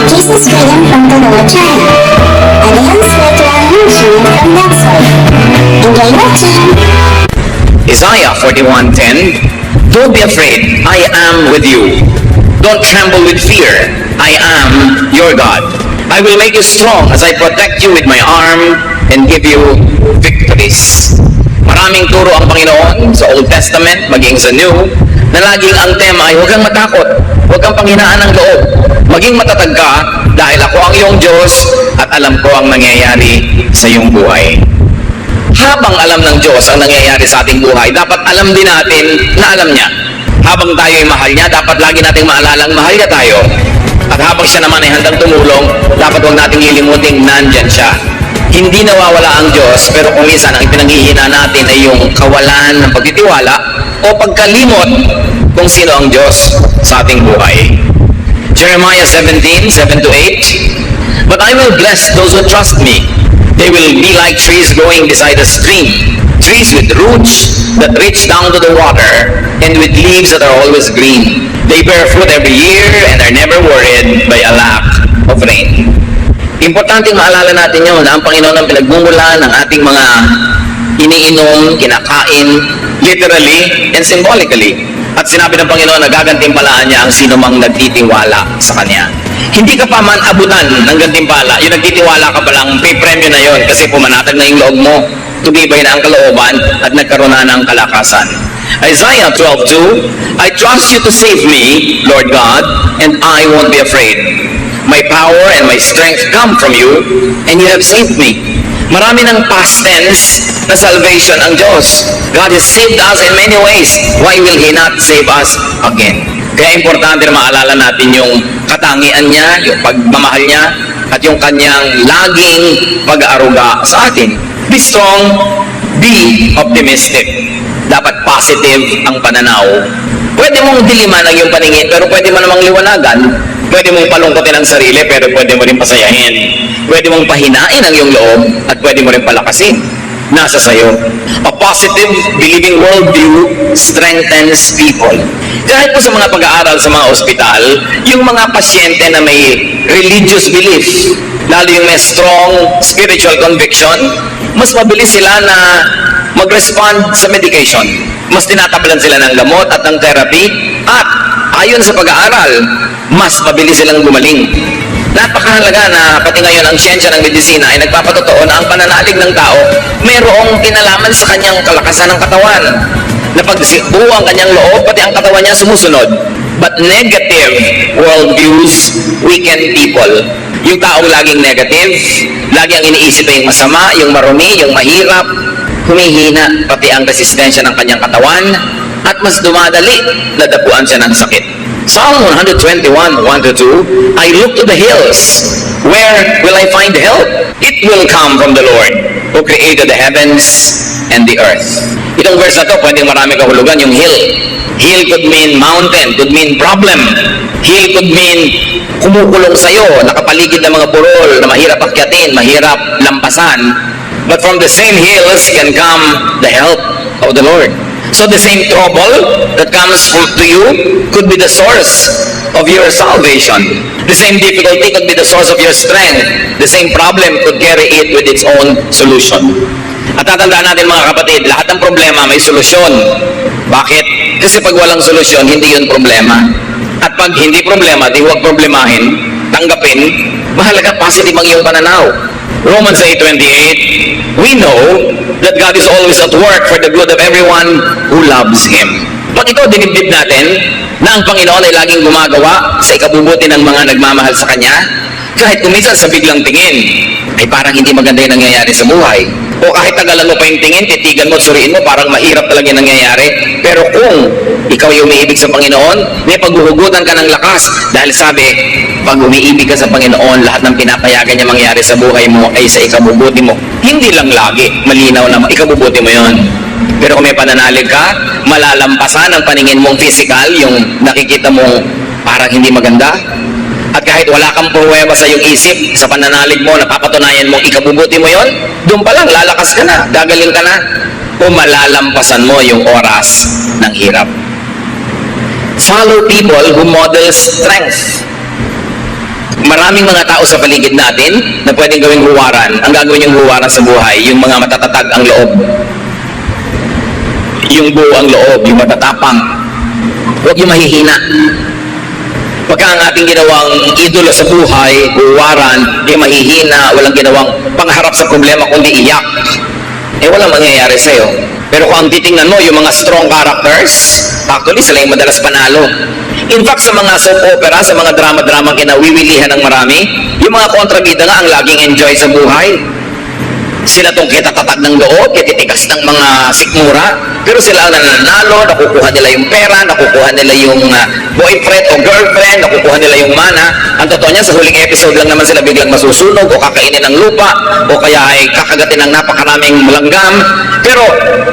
Jesus freedom from the Lord China. Alliance Virtual Nation from Knoxville. Enjoy watching. Isaiah 41:10. Don't be afraid, I am with you. Don't tremble with fear, I am your God. I will make you strong as I protect you with my arm and give you victories. Maraming turo ang Panginoon sa Old Testament, maging sa New, na laging ang tema ay huwag kang matakot, huwag kang panghinaan ng loob. Maging matatag ka dahil ako ang iyong Diyos at alam ko ang nangyayari sa iyong buhay. Habang alam ng Diyos ang nangyayari sa ating buhay, dapat alam din natin na alam niya. Habang tayo ay mahal niya, dapat lagi nating maalalang mahal niya tayo. At habang siya naman ay handang tumulong, dapat huwag nating lilimutin nandyan siya. Hindi nawawala ang Diyos, pero kung minsan ang pinanghihina natin ay yung kawalan ng pagtitiwala o pagkalimot kung sino ang Diyos sa ating buhay. Jeremiah 17:7-8. But I will bless those who trust me. They will be like trees growing beside a stream, trees with roots that reach down to the water, and with leaves that are always green. They bear fruit every year and are never worried by a lack of rain. Importante maalala natin yun na ang Panginoon ang pinagmumulan ng ating mga iniinom, kinakain, literally and symbolically. At sinabi ng Panginoon na gagantimpalaan niya ang sino mang nagtitiwala sa Kanya. Hindi ka pa man abutan ng gantimpala, yung nagtitiwala ka pa lang, may premyo na yon kasi pumanatag na yung loob mo, tumibay na ang kalooban at nagkaroon na ng kalakasan. Isaiah 12:2, I trust you to save me, Lord God, and I won't be afraid. My power and my strength come from you, and you have saved me. Marami ng past tense na salvation ang Diyos. God has saved us in many ways. Why will He not save us again? Kaya importante na maalala natin yung katangian niya, yung pagmamahal niya, at yung kanyang laging pag-aaruga sa atin. Be strong, be optimistic. Dapat positive ang pananaw. Pwede mong diliman ang iyong paningin, pero pwede mo namang liwanagan. Pwede mong palungkotin ang sarili, pero pwede mo rin pasayahin. Pwede mong pahinain ang iyong loob, at pwede mo rin palakasin. Nasa sayo. A positive, believing worldview strengthens people. Kahit po sa mga pag-aaral sa mga ospital, yung mga pasyente na may religious belief, lalo yung may strong spiritual conviction, mas mabilis sila na mag-respond sa medication. Mas tinatablan sila ng gamot at ng therapy, at ayon sa pag-aaral, mas mabilis silang gumaling. Napakahalaga na pati ngayon ang siyensya ng medisina ay nagpapatotoo na ang pananalig ng tao mayroong kinalaman sa kanyang kalakasan ng katawan. Na pag buo ang kanyang loob, pati ang katawan niya sumusunod. But negative worldviews weaken people. Yung taong laging negative, lagi ang iniisip ay yung masama, yung marumi, yung mahirap, humihina pati ang resistensya ng kanyang katawan, at mas dumadali na dapuan siya ng sakit. Psalm 121:1-2, I look to the hills. Where will I find help? It will come from the Lord, who created the heavens and the earth. Itong verse na to, pwedeng marami kahulugan, yung hill. Hill could mean mountain, could mean problem. Hill could mean kumukulong sa'yo, nakapaligid ng mga burol na mahirap akyatin, mahirap lampasan. But from the same hills can come the help of the Lord. So the same trouble that comes to you could be the source of your salvation. The same difficulty could be the source of your strength. The same problem could carry it with its own solution. At tatandaan natin mga kapatid, lahat ng problema may solusyon. Bakit? Kasi pag walang solusyon, hindi yun problema. At pag hindi problema, di huwag problemahin, tanggapin, mahalaga positive ang iyong pananaw. Romans 8:28, we know that God is always at work for the good of everyone who loves Him. Pag ito dinibdib natin na ang Panginoon ay laging gumagawa sa ikabubuti ng mga nagmamahal sa Kanya, kahit kuminsan sa biglang tingin, ay parang hindi maganda yung nangyayari sa buhay. O kahit tagalan mo pa yung tingin, titigan mo, suriin mo, parang mahirap talaga yung nangyayari. Pero kung ikaw ay umiibig sa Panginoon, may paghuhugutan ka ng lakas. Dahil sabi, pag umiibig ka sa Panginoon, lahat ng pinapayagan niya mangyari sa buhay mo ay sa ikabubuti mo. Hindi lang lagi, malinaw na ikabubuti mo yon. Pero kung may pananalig ka, malalampasan ang paningin mong physical, yung nakikita mong parang hindi maganda. At kahit wala kang pruweba sa iyong isip, sa pananalig mo, napapatunayan mong ikabubuti mo yon, doon pa lang, lalakas ka na, gagaling ka na, o malalampasan mo yung oras ng hirap. Follow people who model strength. Maraming mga tao sa paligid natin na pwedeng gawing huwaran. Ang gagawin yung huwaran sa buhay, yung mga matatatag ang loob. Yung buo ang loob, yung matatapang. Huwag yung mahihina. Pagka ang ating ginawang idolo sa buhay, huwaran, yung mahihina, walang ginawang pangharap sa problema kundi iyak, walang mangyayari sa'yo. Pero kung ang titingnan mo, yung mga strong characters, actually, sila yung madalas panalo. In fact, sa mga soap opera, sa mga drama-drama kinawiwilihan ng marami, yung mga kontrabida nga ang laging enjoy sa buhay. Sila tong kitatatag ng loob, kititigas ng mga sikmura, pero sila ang nananalo, nakukuha nila yung pera, nakukuha nila yung boyfriend o girlfriend, nakukuha nila yung mana. Ang totoo niya, sa huling episode lang naman sila biglang masusunog o kakainin ng lupa o kaya ay kakagatin ng napakaraming malanggam. Pero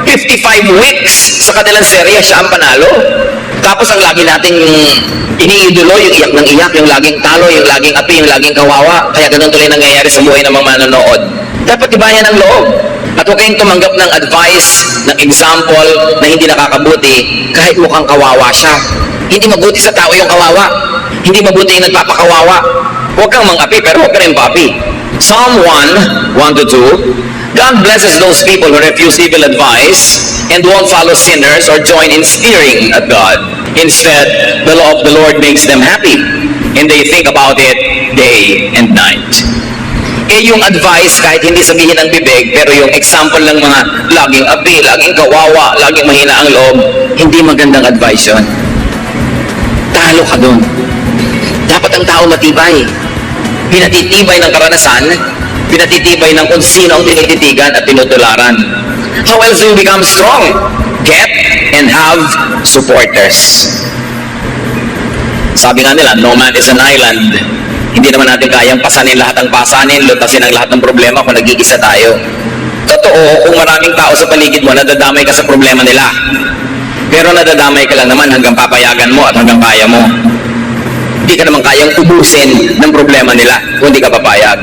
55 weeks sa kanilang serye, siya ang panalo. Tapos ang lagi nating iniidolo, yung iyak ng iyak, yung laging talo, yung laging api, yung laging kawawa. Kaya ganun tuloy nangyayari sa buhay ng mga manonood. Dapat ibayan ang loob. At huwag kayong tumanggap ng advice, ng example na hindi nakakabuti kahit mukhang kawawa siya. Hindi mabuti sa tao yung kawawa. Hindi mabuti yung nagpapakawawa. Huwag kang mang-api, pero huwag ka rin papi. Psalm 1:1-2, God blesses those people who refuse evil advice and won't follow sinners or join in sneering at God. Instead, the law of the Lord makes them happy, and they think about it day and night. Yung advice, kahit hindi sabihin ng bibig, pero yung example ng mga laging api, laging kawawa, laging mahina ang loob, hindi magandang advice yun. Talo ka dun. Dapat ang tao matibay. Pinatitibay ng karanasan, pinatitibay ng kung sino ang tinititigan at tinutularan. How else do you become strong? Get and have supporters. Sabi nga nila, no man is an island. Hindi naman natin kayang pasanin lahat ng pasanin, lutasin ang lahat ng problema kung nag-iisa tayo. Totoo, kung maraming tao sa paligid mo, nadadamay ka sa problema nila. Pero nadadamay ka lang naman hanggang papayagan mo at hanggang kaya mo. Hindi ka naman kayang ubusin ng problema nila kung hindi ka papayag.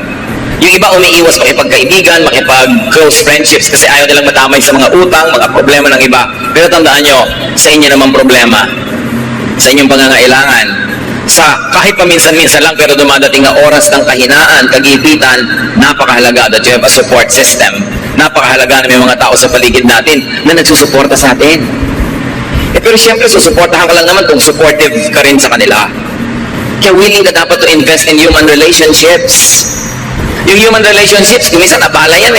Yung iba umiiwas makipagkaibigan, makipag-close friendships kasi ayaw nilang madamay sa mga utang, mga problema ng iba. Pero tandaan nyo, sa inyo naman problema, sa inyong pangangailangan, sa kahit paminsan-minsan lang pero dumadating na oras ng kahinaan, kagipitan, napakahalaga that you have a support system. Napakahalaga na may mga tao sa paligid natin na nagsusuporta sa atin. Pero siyempre, susuportahan ka lang naman kung supportive ka rin sa kanila. Kaya willing ka dapat to invest in human relationships. Yung human relationships, kuminsan abala yan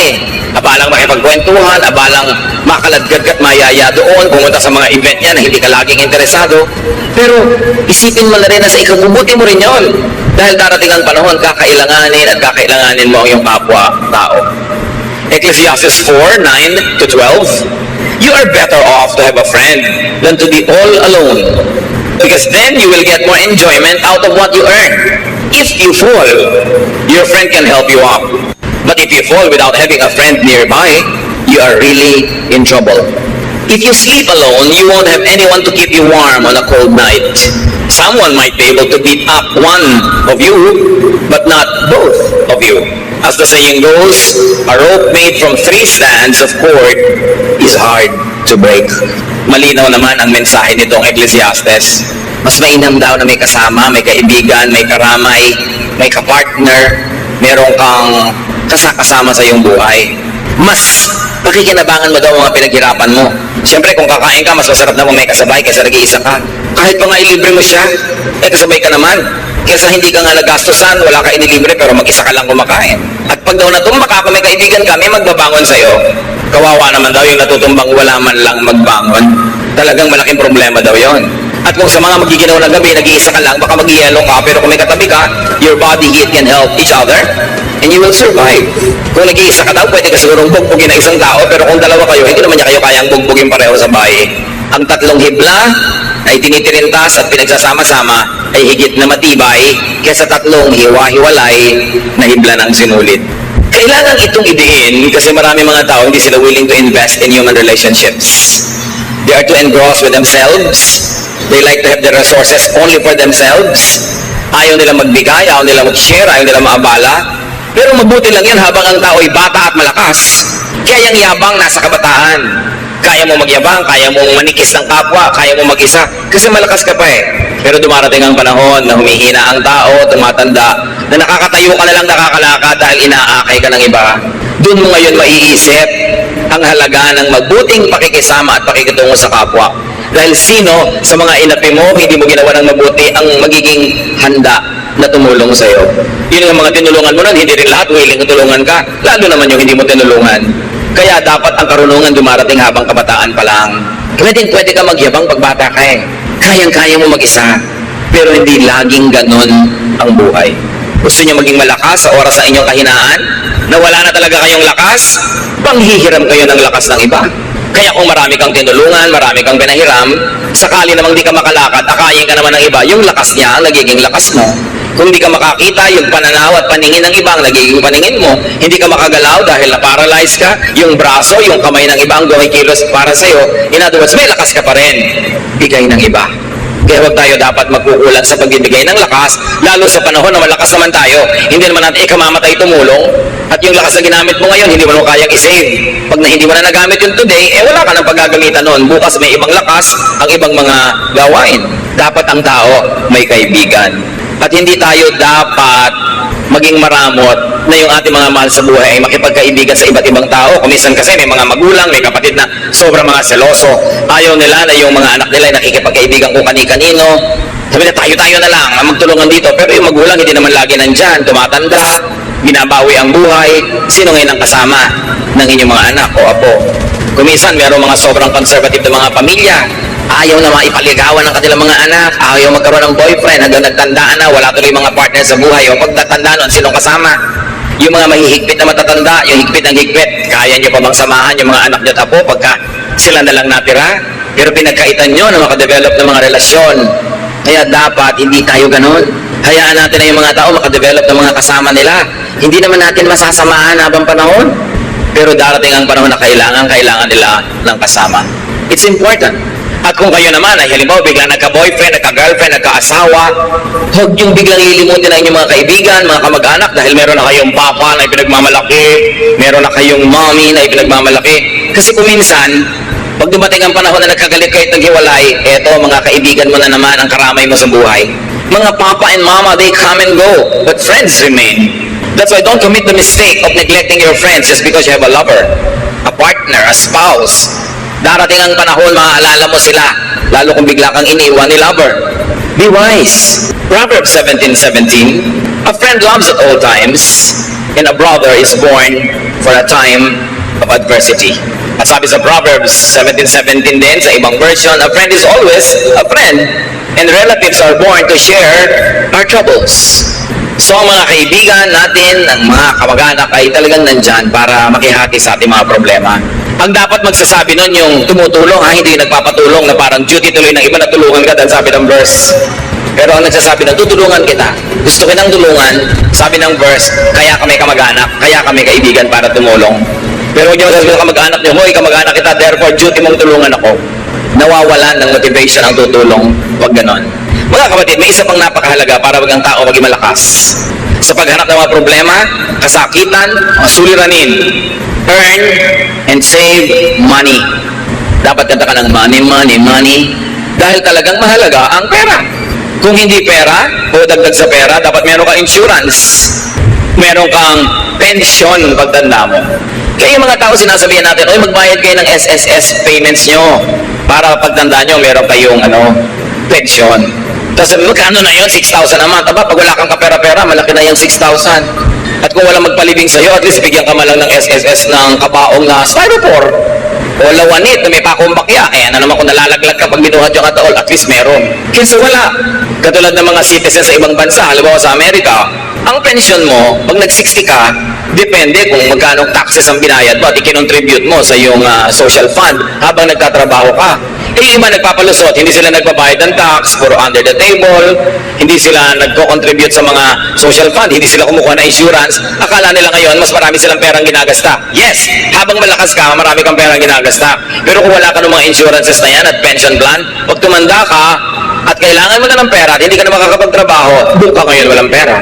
Abalang makipagkwentuhan, abalang makaladgad at mayaya doon, pumunta sa mga event niya na hindi ka laging interesado. Pero isipin mo na rin na sa ikabubuti mo rin yon. Dahil darating ang panahon, kakailanganin mo ang iyong kapwa-tao. Ecclesiastes 4:9-12, you are better off to have a friend than to be all alone. Because then you will get more enjoyment out of what you earn. If you fall, your friend can help you up. But if you fall without having a friend nearby, you are really in trouble. If you sleep alone, you won't have anyone to keep you warm on a cold night. Someone might be able to beat up one of you, but not both of you. As the saying goes, a rope made from 3 strands of cord is hard to break. Malinaw naman ang mensahe nitong Ecclesiastes. Mas mainam daw na may kasama, may kaibigan, may karamay, may kapartner, meron kang kasama sa iyong buhay. Mas pakikinabangan mo daw ang mga pinaghirapan mo. Siyempre, kung kakain ka, mas masarap na kung may kasabay kaysa nag-iisa ka. Kahit pa nga ilibre mo siya, kasabay ka naman. Kaysa hindi ka nga nagastusan, wala ka inilibre, pero mag-isa ka lang kumakain. At pag daw natumba ka, may kaibigan ka, may magbabangon sa'yo. Kawawa naman daw yung natutumbang wala man lang magbangon. Talagang malaking problema daw yon. At kung sa mga magiginaw na gabi, nag-iisa ka lang, baka mag-ielo ka, pero kung may katabi ka, your body heat can help each other, and you will survive. Kung nag-iisa ka daw, pwede ka sigurong bugbugin na isang tao, pero kung dalawa kayo, hindi naman niya kayo kayang bugbugin pareho sa bahay. Ang 3 hibla ay tinitirintas at pinagsasama-sama ay higit na matibay kaysa 3 hiwa-hiwalay na hibla ng sinulit. Kailangan itong idiin kasi marami mga tao hindi sila willing to invest in human relationships. They are too engrossed with themselves. They like to have the resources only for themselves. Ayaw nila magbigay, ayaw nila mag-share, ayaw nila maabala. Pero mabuti lang yan habang ang tao ay bata at malakas. Kaya yung yabang nasa kabataan. Kaya mo magyabang, kaya mo manikis ng kapwa, kaya mo mag-isa. Kasi malakas ka pa Pero dumarating ang panahon na humihina ang tao, tumatanda, na nakakatayo ka na lang nakakalakad dahil inaakay ka ng iba. Doon mo ngayon maiisip ang halaga ng mabuting pakikisama at pakikitungo sa kapwa. Dahil sino sa mga inapi mo, hindi mo ginawa ng mabuti ang magiging handa na tumulong sa iyo. Yun ang mga tinulungan mo nun, hindi rin lahat willing tulungan ka, lalo naman yung hindi mo tinulungan. Kaya dapat ang karunungan dumarating habang kabataan pa lang. Pwede ka magyabang pagbata ka eh. Kayang-kaya mo mag-isa, pero hindi laging ganon ang buhay. Gusto niyo maging malakas sa oras sa inyong kahinaan? Na wala na talaga kayong lakas? Panghihiram kayo ng lakas ng iba. Kaya kung marami kang tinulungan, marami kang pinahiram, sakali namang di ka makalakad, akayin ka naman ng iba, yung lakas niya ang nagiging lakas mo. Kung di ka makakita, yung pananaw at paningin ng iba ang nagiging paningin mo. Hindi ka makagalaw dahil na-paralyze ka, yung braso, yung kamay ng iba ang gumikilos para sa'yo. In other words, may lakas ka pa rin. Bigay ng iba. Kaya huwag tayo dapat magkukulang sa pagbibigay ng lakas, lalo sa panahon na malakas naman tayo. Hindi naman natin ikamamatay tumulong, at yung lakas na ginamit mo ngayon, hindi mo na kayang i-save. Pag hindi mo na nagamit yun today, wala ka nang paggagamitan nun. Bukas may ibang lakas, ang ibang mga gawain. Dapat ang tao may kaibigan. At hindi tayo dapat maging maramot na yung ating mga mahal sa buhay ay makipagkaibigan sa iba't ibang tao. Kung minsan kasi may mga magulang, may kapatid na sobrang mga seloso. Ayaw nila na yung mga anak nila ay nakikipagkaibigan kung kani-kanino. Sabi na tayo na lang ang magtulungan dito. Pero yung magulang hindi naman lagi nandyan. Tumatanda, binabawi ang buhay. Sino ngayon ang kasama ng inyong mga anak o apo? Kung minsan mayroong mga sobrang conservative na mga pamilya, ayaw na maipaligawan ng kanilang mga anak, ayaw magkaroon ng boyfriend hanggang nagtandaan na, wala tuloy mga partner sa buhay. O pag natanda nun, sinong kasama? Yung mga mahihigpit na matatanda, yung higpit ng higpit, kaya nyo pa bang samahan yung mga anak nyo at apo pagka sila na lang natira? Pero pinagkaitan nyo na makadevelop ng mga relasyon. Kaya dapat hindi tayo ganon. Hayaan natin na yung mga tao makadevelop ng mga kasama nila. Hindi naman natin masasamahan habang panahon. Pero darating ang panahon na kailangan nila ng kasama. It's important. At kung kayo naman ay halimbawa biglang nagka-boyfriend, nagka-girlfriend, nagka-asawa, huwag yung biglang ilimutin na inyong mga kaibigan, mga kamag-anak, dahil meron na kayong papa na ipinagmamalaki, meron na kayong mommy na ipinagmamalaki. Kasi kung minsan, pag dumating ang panahon na nagkagalit kayo at naghiwalay, eto mga kaibigan mo na naman ang karamay mo sa buhay. Mga papa and mama, they come and go, but friends remain. That's why don't commit the mistake of neglecting your friends just because you have a lover, a partner, a spouse. Darating ang panahon, maaalala mo sila, lalo kung bigla kang iniwan ni lover. Be wise. Proverbs 17:17, a friend loves at all times, and a brother is born for a time of adversity. At sabi sa Proverbs 17:17 din, sa ibang version, a friend is always a friend, and relatives are born to share our troubles. So ang mga kaibigan natin, ang mga kamag-anak ay talagang nandyan para makihati sa ating mga problema. Ang dapat magsasabi nun yung tumutulong, hindi nagpapatulong na parang duty tuloy ng iba na tulungan ka dahil sabi ng verse. Pero ang nagsasabi na tutulungan kita, gusto kitang tulungan, sabi ng verse, kaya kami kamag-anak, kaya kami kaibigan para tumulong. Pero huwag niyo sasabihin ng kamag-anak niyo, hoy kamag-anak kita, therefore duty mong tulungan ako. Nawawalan ng motivation ang tutulong, huwag ganon. Mga kapatid, may isa pang napakahalaga para wag ang tao maging malakas. Sa pagharap ng mga problema, kasakitan, suliranin, earn and save money. Dapat kanta ka ng money, dahil talagang mahalaga ang pera. Kung hindi pera, o dagdag sa pera, dapat meron kang insurance. Meron kang pension pagtanda mo. Kaya yung mga tao sinasabihan natin, oy magbayad kayo ng SSS payments nyo para pagtanda nyo, meron kayong pension. Tapos sabi mo, kano na yun? 6,000 a month. Aba, pag wala kang kapera-pera, malaki na yung 6,000. At kung walang magpalibing sa'yo, at least bigyan ka man lang ng SSS ng kabaong na styrofoam. O lawanit na may pakumbakya. Ano naman kung nalalaglag ka pag binuhat yung kataol, at least meron. Kesa wala. Katulad ng mga citizens sa ibang bansa, halimbawa sa Amerika, ang pension mo, pag nag-60 ka, depende kung magkano taxes ang binayad mo at ikinontribute mo sa iyong social fund habang nagtatrabaho ka. Iba nagpapalusot, hindi sila nagbabayad ng tax, puro under the table, hindi sila nagko-contribute sa mga social fund, hindi sila kumukuha ng insurance. Akala nila ngayon, mas marami silang perang ginagasta. Yes, habang malakas ka, marami kang perang ginagasta. Pero kung wala ka ng mga insurances na yan at pension plan, pag tumanda ka at kailangan mo na ng pera at hindi ka na makakapagtrabaho, doon ka ngayon walang pera.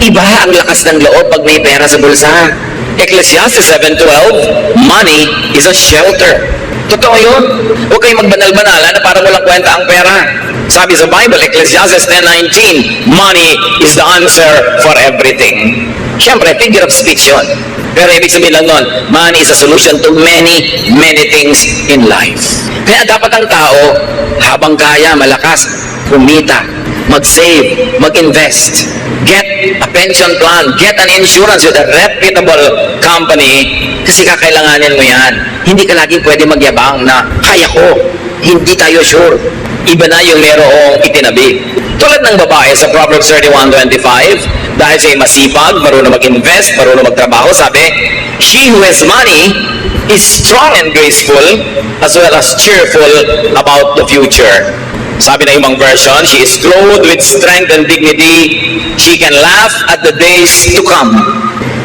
Iba ang lakas ng loob pag may pera sa bulsa. Ecclesiastes 7:12, money is a shelter. Totoo yun. Huwag kayong magbanal-banala na parang walang kwenta ang pera. Sabi sa Bible, Ecclesiastes 10:19, money is the answer for everything. Siyempre, figure of speech yun. Pero ibig sabihin lang nun, money is a solution to many, many things in life. Kaya dapat ang tao, habang kaya, malakas, kumita, mag-save, mag-invest, get a pension plan, get an insurance with a reputable company, kasi kakailanganin mo yan. Hindi ka laging pwede magyabang na, kaya ko, hindi tayo sure. Iba na yung merong itinabi. Tulad ng babae sa Proverbs 31:25, dahil siya'y masipag, marunong mag-invest, marunong magtrabaho, sabi, she who has money is strong and graceful, as well as cheerful about the future. Sabi na ibang version, she is clothed with strength and dignity. She can laugh at the days to come.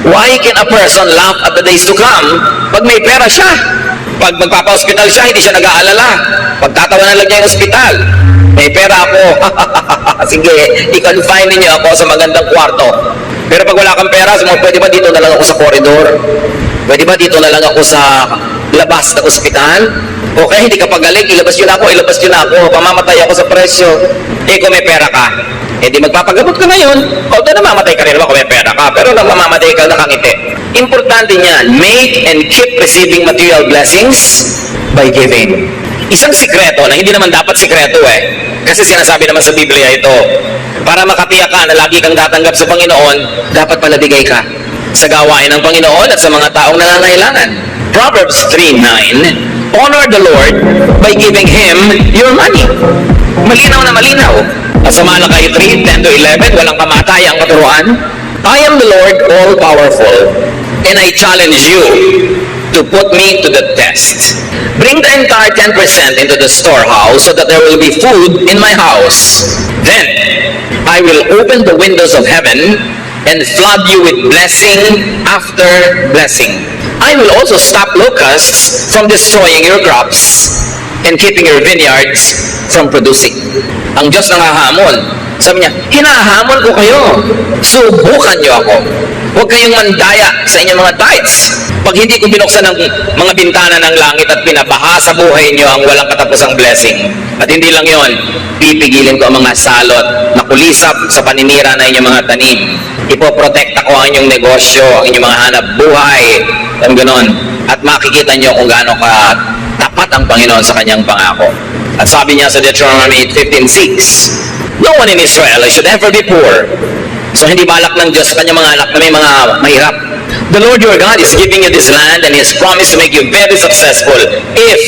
Why can a person laugh at the days to come? Pag may pera siya. Pag magpapa-hospital siya, hindi siya nag-aalala. Pagtatawanan lang niya yung hospital. May pera ako. Sige, i-confine niyo ako sa magandang kwarto. Pero pag wala kang pera, pwede ba dito na lang ako sa koridor? Pwede ba dito na lang ako sa labas ng ospital? Okay, hindi ka pagaling, ilabas yun ako. Pamamatay ako sa presyo. Kung may pera ka, di magpapagamot ka na yun. Although namamatay ka rin naman kung may pera ka, pero nang mamamatay ka nakangiti. Importante niyan, make and keep receiving material blessings by giving. Isang sikreto na hindi naman dapat sikreto kasi sinasabi naman sa Biblia ito, para makatiyak ka na lagi kang tatanggap sa Panginoon, dapat pala bigay ka sa gawain ng Panginoon at sa mga taong nangangailangan. Proverbs 3:9, honor the Lord by giving Him your money. Malinaw na malinaw. At sa Malakay 3:10-11, walang kamatayang katuruan, I am the Lord all-powerful, and I challenge you to put me to the test. Bring the entire 10% into the storehouse so that there will be food in my house. Then I will open the windows of heaven and flood you with blessing after blessing. I will also stop locusts from destroying your crops and keeping your vineyards from producing. Ang Diyos nangahamon. Sabi niya, hinahamon ko kayo. Subukan niyo ako. Huwag kayong mandaya sa inyong mga tithes. Pag hindi ko binuksan ng mga bintana ng langit at pinabaha sa buhay niyo ang walang katapusang blessing. At hindi lang yon, pipigilin ko ang mga salot na kulisap sa paninira na inyong mga tanim. Ipoprotekta ko ang inyong negosyo, ang inyong mga hanap buhay. Ang ganon. At makikita niyo kung gaano ka tapat ang Panginoon sa kanyang pangako. At sabi niya sa Deuteronomy 15:6, no one in Israel should ever be poor. So hindi balak ng Diyos sa kanyang mga anak na may mga mahirap. The Lord your God is giving you this land and He has promised to make you very successful if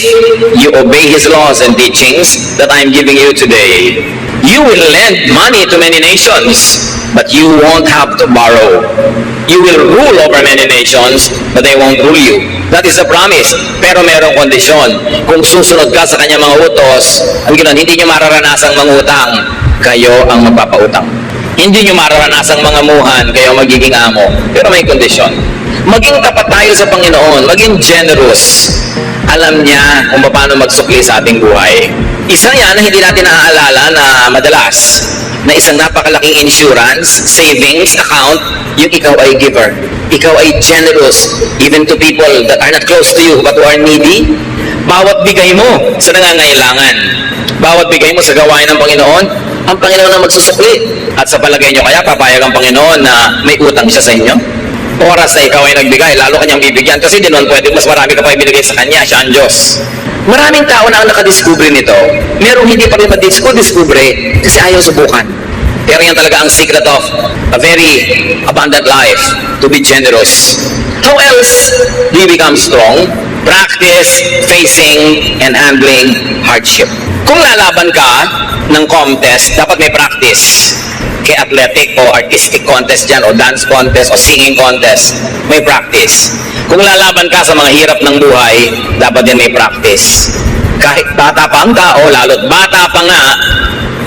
you obey His laws and teachings that I am giving you today. You will lend money to many nations, but you won't have to borrow. You will rule over many nations, but they won't rule you. That is a promise. Pero merong kondisyon. Kung susunod ka sa kanyang mga utos, ang ganoon, hindi nyo mararanasang mangutang, kayo ang magpapautang. Hindi nyo mararanasang mangamuhan, kayo magiging amo. Pero may kondisyon. Maging tapat tayo sa Panginoon, maging generous. Alam niya kung paano magsukli sa ating buhay. Isa yan na hindi natin naaalala na madalas, na isang napakalaking insurance, savings account, yung ikaw ay giver. Ikaw ay generous, even to people that are not close to you but who are needy. Bawat bigay mo sa nangangailangan, bawat bigay mo sa gawain ng Panginoon, ang Panginoon na magsusukli. At sa palagay nyo kaya, papayag ang Panginoon na may utang siya sa inyo? Oras na ikaw ay nagbigay, lalo kanyang bibigyan kasi di naman pwede mas marami ka pa ibinigay sa kanya, siya ang Diyos. Maraming tao na ang nakadiscover nito, merong hindi pa rin madiscover kasi ayaw subukan. Pero yan talaga ang secret of a very abundant life, to be generous. How else do you become strong? Practice facing and handling hardship. Kung lalaban ka ng contest, dapat may practice. Kay athletic o artistic contest dyan, o dance contest, o singing contest, may practice. Kung lalaban ka sa mga hirap ng buhay, dapat din may practice. Kahit bata pa ang tao, lalo't bata pa nga,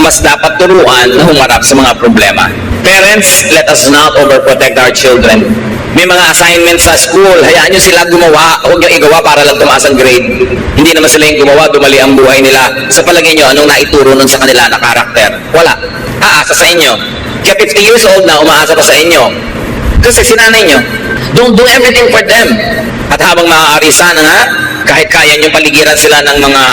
mas dapat turuan na humarap sa mga problema. Parents, let us not overprotect our children. May mga assignments sa school, hayaan nyo sila gumawa, huwag nyo igawa para lang tumaas ang grade. Hindi naman sila yung gumawa, dumali ang buhay nila. Sa palagay nyo, anong naituro nun sa kanila na karakter? Wala. Aasa sa inyo. Kaya 50 years old na, umaasa pa sa inyo. Kasi sinanay nyo. Don't do everything for them. At habang maaari sana nga, kahit kaya nyo paligiran sila ng mga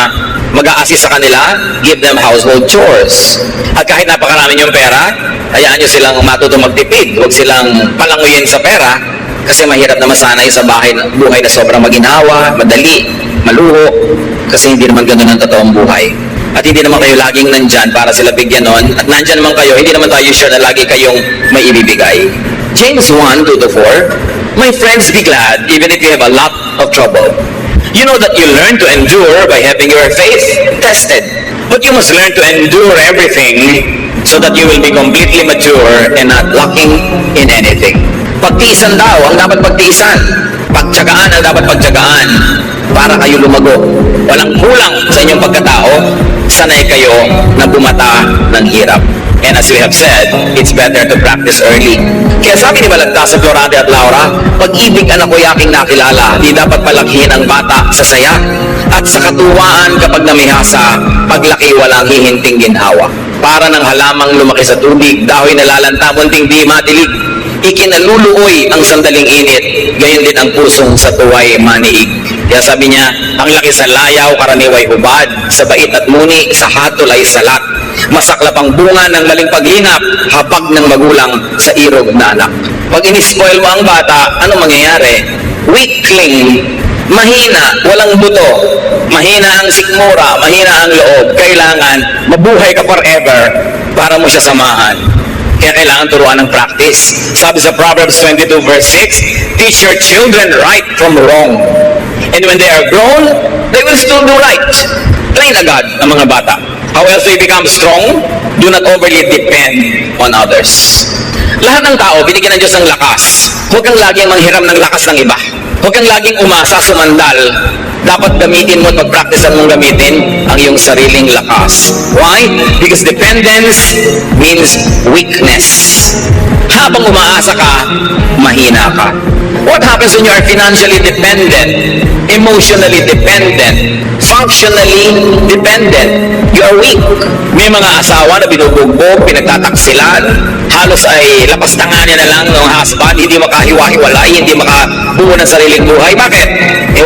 Mag-a-assist sa kanila, give them household chores. At kahit napakarami yung pera, hayaan nyo silang matutong magtipid. Huwag silang palanguyin sa pera kasi mahirap na masanay sa buhay na sobrang maginhawa, madali, maluho, kasi hindi naman ganun ang totoong buhay. At hindi naman kayo laging nandyan para sila bigyan nun. At nandyan naman kayo, hindi naman tayo sure na lagi kayong may ibibigay. James 1:2-4, my friends, be glad even if you have a lot of trouble. You know that you learn to endure by having your faith tested. But you must learn to endure everything so that you will be completely mature and not lacking in anything. Pagtiisan daw ang dapat pagtiisan. Pagtyagaan ang dapat pagtyagaan para kayo lumago. Walang kulang sa inyong pagkatao. Sanay kayo na bumata ng hirap. And as we have said, it's better to practice early. Kaya sabi ni Balagtas sa Florante at Laura, pag-ibig anak ko yaking nakilala, di dapat palakhin ang bata sa saya at sa katuwaan kapag namihasa, paglaki walang hihinting ginhawa. Para ng halamang lumaki sa tubig, dahil nalalanta, munting di matilig. Ikinaluluoy ang sandaling init, gayon din ang pusong sa tuway maniig. Kaya sabi niya, ang laki sa layaw, karaniway hubad, sa bait at muni, sa hatol ay salat. Masaklap ang bunga ng maling paghingap, habag ng magulang sa irog na anak. Pag in-spoil mo ang bata, ano mangyayari? Weakling, mahina, walang buto, mahina ang sikmura, mahina ang loob. Kailangan mabuhay ka forever para mo siya samahan. Kaya kailangan turuan ng practice. Sabi sa Proverbs 22:6, teach your children right from wrong. And when they are grown, they will still do right. Train agad ang mga bata. How else do you become strong? Do not overly depend on others. Lahat ng tao, binigyan ng Diyos ng lakas. Huwag kang laging manghiram ng lakas ng iba. Huwag kang laging umasa, sumandal. Dapat gamitin mo at pag-practicean mong gamitin ang iyong sariling lakas. Why? Because dependence means weakness. Habang umaasa ka, mahina ka. What happens when you are financially dependent, emotionally dependent, functionally dependent? You are weak. May mga asawa na binubugbog, pinagtataksilan, halos ay lapas tanganin na lang ng husband, hindi makahiwa-hiwalay, hindi makabuo ng sariling buhay. Bakit?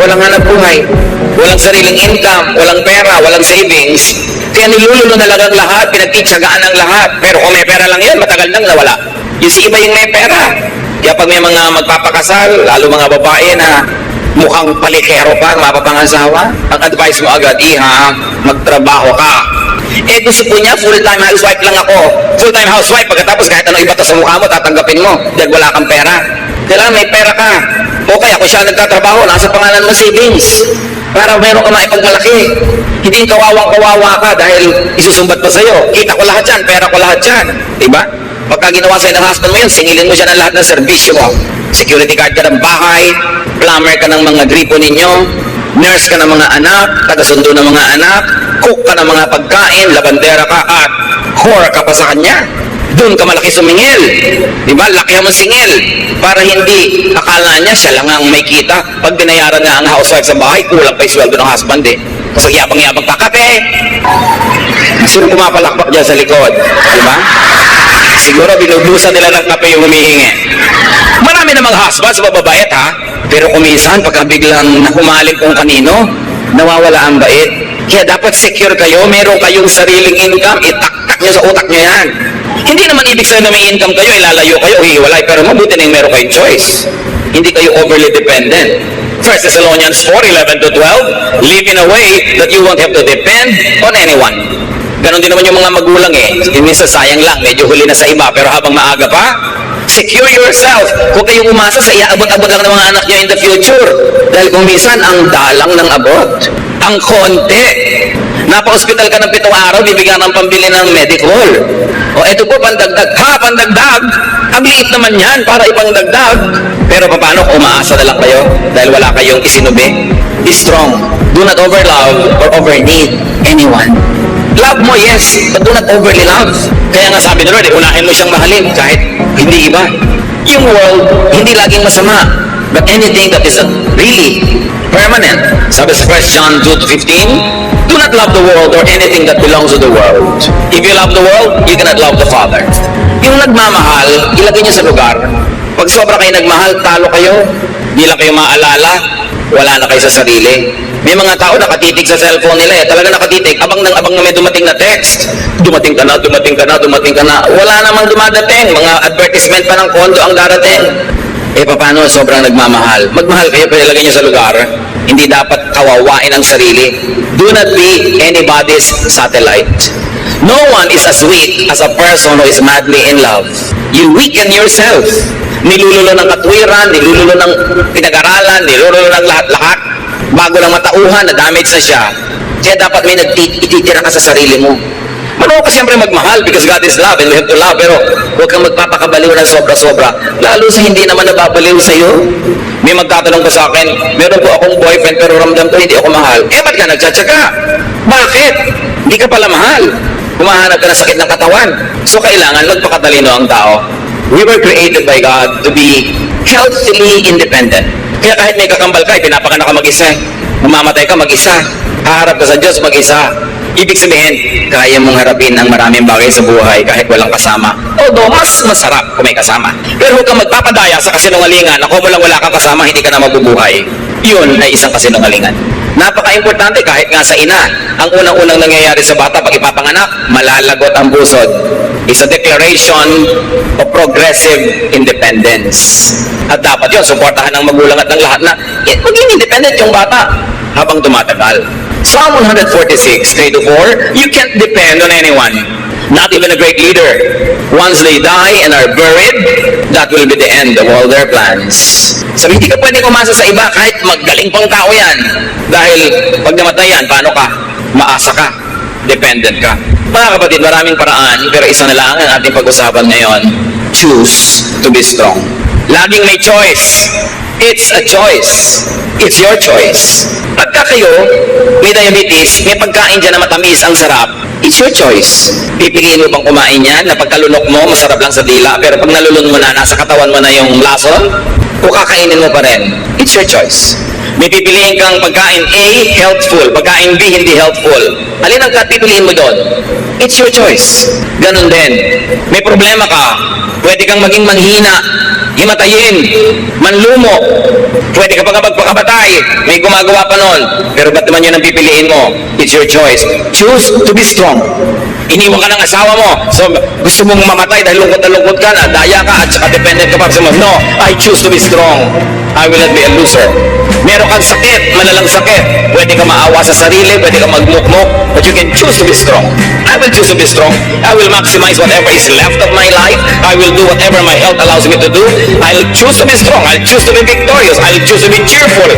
Walang hanap buhay. Walang sariling income, walang pera, walang savings. Kaya nilululo na lang ang lahat, pinagtitsagaan ang lahat. Pero kung may pera lang yan, matagal nang nawala. Yung si iba yung may pera. Kaya pag may mga magpapakasal, lalo mga babae na mukhang palikero pa, mapapangasawa, ang advice mo agad, iha, magtrabaho ka. Gusto po niya, full-time housewife lang ako. Full-time housewife, pagkatapos kahit ano iba sa mukha mo, tatanggapin mo, dahil wala kang pera. Kailangan may pera ka. O kaya kung siya nagtatrabaho, nasa pangalan mo savings. Para meron ka maipagmalaki. Hindi kawawang-kawawa ka dahil isusumbat pa sa'yo. Kita ko lahat yan, pera ko lahat yan. Diba? Pagka ginawa sa'yo ng husband mo yun, singilin mo siya ng lahat ng serbisyo mo. Security guard ka ng bahay, plumber ka ng mga gripo ninyo, nurse ka ng mga anak, taga-sundo ng mga anak, cook ka ng mga pagkain, labandera ka, at whore ka pa sa kanya. Doon ka malaki sumingil. Diba? Laki mo singil. Para hindi akala niya siya lang ang may kita. Pag binayaran nga ang housewife sa bahay, kulang pa yung sweldo ng husband eh. So yabang-yabang pa, kape! Sino pumapalakpak dyan sa likod? Diba? Siguro binubusan nila ng kape yung humihingi. Marami namang husbands, mababait ha. Pero kumisan, pagka biglang nahumaling kung kanino, nawawala ang bait. Kaya dapat secure kayo, meron kayong sariling income, itaktak nyo sa utak nyo yan. Hindi naman ibig sabihin na may income kayo, ilalayo kayo, hihiwalay, pero mabuti na yung meron kayong choice. Hindi kayo overly dependent. 1 Thessalonians 4:11-12, live in a way that you won't have to depend on anyone. Ganon din naman yung mga magulang eh. Minsan sayang lang, medyo huli na sa iba, pero habang maaga pa, secure yourself. Huwag kayong umasa sa iaabot-abot lang ng mga anak nyo in the future. Dahil kung minsan, ang dalang ng abot, ang konti. Napa-hospital ka ng 7 araw, bibigyan ng pambili ng medical. O eto po, pandagdag. Ha, pandagdag? Ang liit naman yan para ipangdagdag. Pero paano kung umaasa na lang kayo dahil wala kayong isinubi? Be strong. Do not overlove or overneed anyone. Love mo, yes, but do not overly love. Kaya nga sabi ni Lord, unahin mo siyang mahalin kahit hindi iba. Yung world, hindi laging masama. But anything that is really permanent. Sabi sa 1 John 2:15, do not love the world or anything that belongs to the world. If you love the world, you cannot love the Father. Yung nagmamahal, ilagay niyo sa lugar. Pag sobra kayo nagmahal, talo kayo. Hindi lang kayo maalala, wala na kayo sa sarili. May mga tao nakatitig sa cellphone nila talaga nakatitig, abang na may dumating na text. Dumating ka na. Wala namang dumadating, mga advertisement pa ng kondo ang darating. Paano? Sobrang nagmamahal. Magmahal kayo, pero ilagay nyo sa lugar. Hindi dapat kawawain ang sarili. Do not be anybody's satellite. No one is as weak as a person who is madly in love. You weaken yourself. Nilululo ng katwiran, nilululo ng pinag-aralan, nilululo ng lahat-lahat. Bago lang matauhan, na-damage na siya. Kaya dapat may ititira ka sa sarili mo. Ano ka siyempre magmahal because God is love and we have to love, pero huwag kang magpapakabaliw ng sobra-sobra. Lalo sa hindi naman nababaliw sa'yo. May magtatanong ko sa akin, meron po akong boyfriend pero ramdam ko hindi ako mahal. Ba't ka nagtsatsaga? Bakit? Hindi ka pala mahal. Humahanap ka ng sakit ng katawan. So kailangan magpakatalino ang tao. We were created by God to be healthily independent. Kaya kahit may kakambal ka, pinapakanak ka mag-isa. Mamamatay ka mag-isa. Haharap ka sa Diyos mag-isa. Ibig sabihin, kaya mong harapin ang maraming bagay sa buhay kahit walang kasama. Although, mas masarap kung may kasama. Pero huwag kang magpapadaya sa kasinungalingan na kung wala kang kasama, hindi ka na mabubuhay. Yun ay isang kasinungalingan. Napaka-importante kahit nga sa ina. Ang unang-unang nangyayari sa bata pag ipapanganak, malalagot ang pusod. Is a declaration of progressive independence. At dapat yun, suportahan ng magulang at ng lahat na maging independent yung bata habang tumatagal. Psalm 146, 3-4, you can't depend on anyone, not even a great leader. Once they die and are buried, that will be the end of all their plans. Sabi, hindi ka pwedeng umasa sa iba kahit magaling pang tao yan. Dahil pag namatay yan, paano ka? Maasa ka. Dependent ka. Mga kapatid, maraming paraan, pero isa na lang ang ating pag-usapan ngayon. Choose to be strong. Laging may choice. It's a choice. It's your choice. Pagka kayo may diabetes, may pagkain dyan na matamis, ang sarap, it's your choice. Pipiliin mo bang kumain yan na pagkalunok mo, masarap lang sa dila, pero pag nalulun mo na, nasa katawan mo na yung lason, o kakainin mo pa rin? It's your choice. May pipiliin kang pagkain A, healthful. Pagkain B, hindi healthful. Alin ang pipiliin mo doon? It's your choice. Ganun din. May problema ka. Pwede kang maging manghina, himatayin, manlumo. Pwede ka pa magpakabatay. May gumagawa pa nun. Pero ba't naman yun ang pipiliin mo? It's your choice. Choose to be strong. Iniwan ka ng asawa mo. So, gusto mong mamatay dahil lungkot na lungkot ka na, daya ka at saka dependent ka pa. So, no, I choose to be strong. I will not be a loser. Meron kang sakit, malalang sakit. Pwede ka maawa sa sarili, pwede ka magmukmok, but you can choose to be strong. I will choose to be strong. I will maximize whatever is left of my life. I will do whatever my health allows me to do. I'll choose to be strong. I'll choose to be victorious. I'll choose to be cheerful.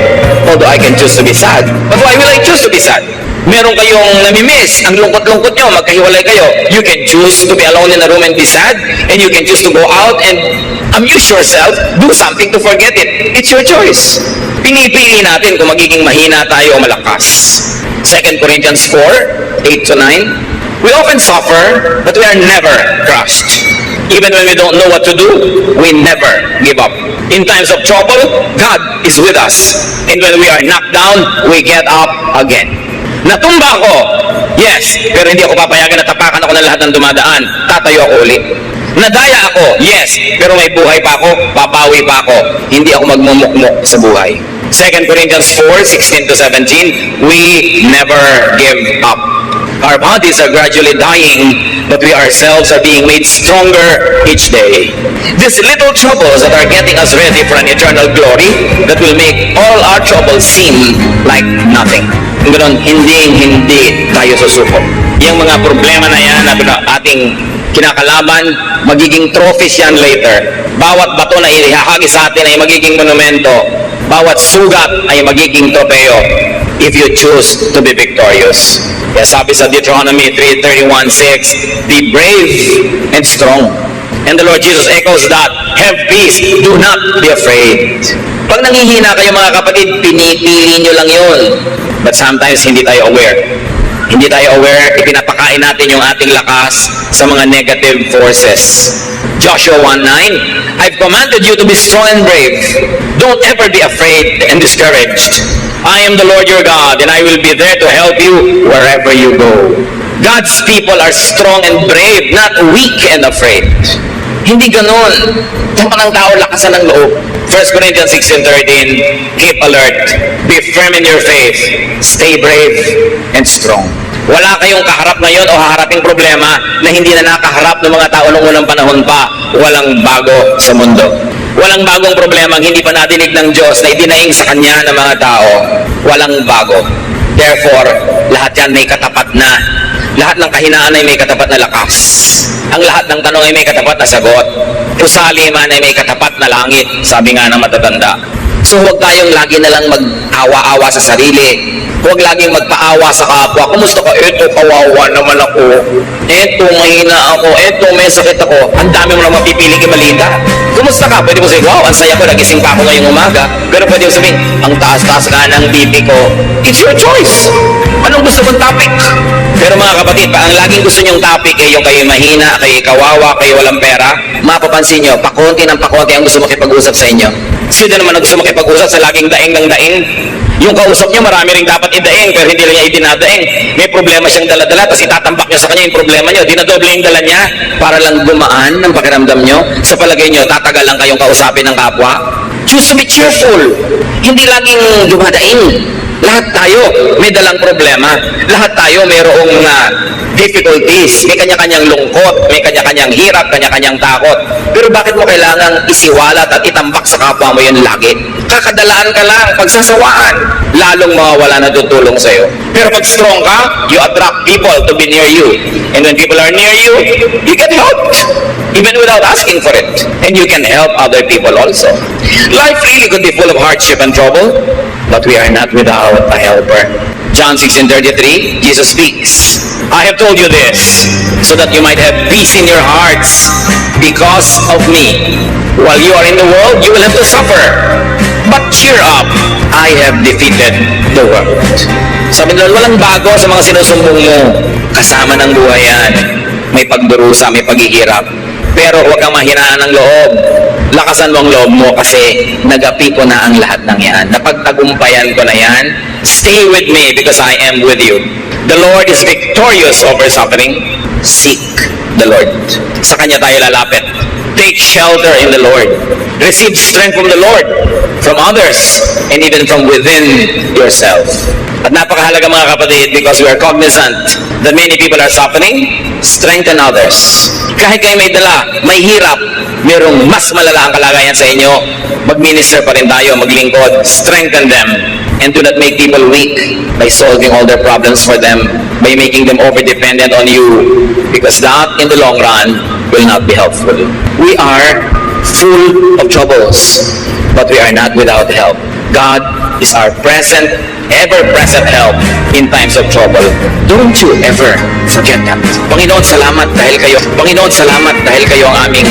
Although I can choose to be sad. But why will I choose to be sad? Meron kayong namimiss, ang lungkot-lungkot nyo, magkahiwalay kayo. You can choose to be alone in a room and be sad, and you can choose to go out and amuse yourself, do something to forget it. It's your choice. Pinipili natin kung magiging mahina tayo o malakas. 2 Corinthians 4, 8-9, we often suffer, but we are never crushed. Even when we don't know what to do, we never give up. In times of trouble, God is with us. And when we are knocked down, we get up again. Natumba ako, yes, pero hindi ako papayagan na tapakan ako ng lahat ng dumadaan. Tatayo ako uli. Nadaya ako, yes, pero may buhay pa ako, papawi pa ako. Hindi ako magmumukmok sa buhay. 2 Corinthians 4, 16-17, we never give up. Our bodies are gradually dying, but we ourselves are being made stronger each day. These little troubles that are getting us ready for an eternal glory that will make all our troubles seem like nothing. Ganoon, hindi tayo susubok. Yung mga problema na yan na ating kinakalaban, magiging trophies yan later. Bawat bato na ihahagi sa atin ay magiging monumento. Bawat sugat ay magiging tropeo if you choose to be victorious. Kaya sabi sa Deuteronomy 3:31-6, be brave and strong. And the Lord Jesus echoes that, have peace, do not be afraid. Pag nanghihina kayo mga kapatid, pinipili nyo lang yun. But sometimes hindi tayo aware. Hindi tayo aware, ipinapakain natin yung ating lakas sa mga negative forces. Joshua 1:9, I've commanded you to be strong and brave. Don't ever be afraid and discouraged. I am the Lord your God, and I will be there to help you wherever you go. God's people are strong and brave, not weak and afraid. Hindi ganon. Dapat ng tao lakasan ng loob. 1 Corinthians 16:13, keep alert, be firm in your faith, stay brave and strong. Wala kayong kaharap ngayon o haharaping problema na hindi na nakaharap ng mga tao noong unang panahon pa. Walang bago sa mundo. Walang bagong problema ang hindi pa nadinig ng Diyos na idinaing sa Kanya ng mga tao. Walang bago. Therefore, lahat yan may katapat na. Lahat ng kahinaan ay may katapat na lakas. Ang lahat ng tanong ay may katapat na sagot. Usali man ay may katapat na langit, sabi nga ng matatanda. So huwag tayong lagi na lang mag-awa-awa sa sarili. Huwag laging magpaawa sa kapwa. Kumusta ka? Eto, kawawa naman ako. Eto, mahina ako. Eto, may sakit ako. Ang dami mo lang mapipiling ibalita. Kumusta ka? Pwede mo sabihin, wow, ang saya ko, nagising pa ako ngayong umaga. Pero pwede mo sabihin, ang taas-taas ka ng BP ko. It's your choice. Anong gusto mong topic? Pero mga kapatid, pa ang laging gusto nyong topic ay yung kayo mahina, kayo kawawa, kayo walang pera, mapapansin nyo, pakonti ng pakonti ang gusto makipag-usap sa inyo. Sino naman ang gusto makipag-usap sa laging daing ng daing? Yung kausap nyo, marami rin dapat idaing, pero hindi lang niya itinadaing. May problema siyang dala-dala, tapos itatambak nyo sa kanya yung problema nyo. Dinadoble yung dala niya para lang gumaan ng pakiramdam nyo. Sa palagay nyo, tatagal lang kayong kausapin ng kapwa. Choose to be cheerful. Hindi laging dumadaing. Lahat tayo may dalang problema. Lahat tayo mayroong difficulties. May kanya-kanyang lungkot, may kanya-kanyang hirap, kanya-kanyang takot. Pero bakit mo kailangang isiwalat at itambak sa kapwa mo yun lagi? Kakadalaan ka lang, pagsasawaan, lalong mawawala na tutulong sa'yo. Pero pag strong ka, you attract people to be near you. And when people are near you, you get helped. Even without asking for it. And you can help other people also. Life really could be full of hardship and trouble, but we are not without a helper. John 16:33, Jesus speaks, I have told you this, so that you might have peace in your hearts because of me. While you are in the world, you will have to suffer. But cheer up, I have defeated the world. Sabi nila, walang bago sa mga sinusumbong mo. Kasama ng buhay yan. May pagdurusa, may paghihirap. Pero huwag kang mahinaan ng loob. Lakasan mo ang loob mo kasi nagapi ko na ang lahat ng yan. Napagtagumpayan ko na yan. Stay with me because I am with you. The Lord is victorious over suffering. Seek the Lord. Sa Kanya tayo lalapit. Take shelter in the Lord. Receive strength from the Lord, from others, and even from within yourself. At napakahalaga mga kapatid because we are cognizant that many people are suffering, strengthen others. Kahit kayo may dala, may hirap, mayroong mas malala ang kalagayan sa inyo, mag-minister pa rin tayo, maglingkod, strengthen them, and do not make people weak by solving all their problems for them, by making them over-dependent on you, because that, in the long run, will not be helpful. We are full of troubles, but we are not without help. God is our present, ever-present help in times of trouble. Don't you ever forget that. Panginoon, salamat dahil kayo. Panginoon, salamat dahil kayo ang aming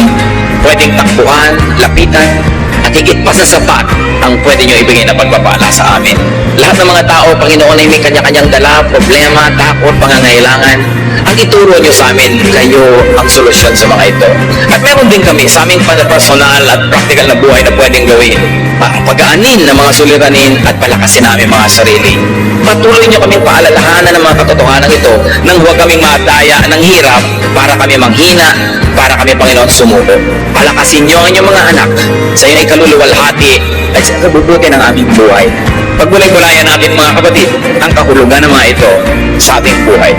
pwedeng takbuhan, lapitan, at higit pa sa sapat ang pwede nyo ibigay na pagpapala sa amin. Lahat ng mga tao, Panginoon, ay may kanya-kanyang dala, problema, takot, pangangailangan. Ang ituro nyo sa amin, kayo ang solusyon sa mga ito. At meron din kami sa aming personal at practical na buhay na pwedeng gawin. Pag-aanin ng mga suliranin at palakasin namin mga sarili. Patuloy nyo kaming paalalahanan ng mga katotohanan ito nang huwag kaming madaya ng hirap para kami manghina, para kami, Panginoon, sumuko. Palakasin nyo ang inyong mga anak sa inyong ikaluluwalhati at sa kabubuti ng aming buhay. Pagbulay-bulayan natin mga kapatid ang kahulugan ng mga ito sa ating buhay.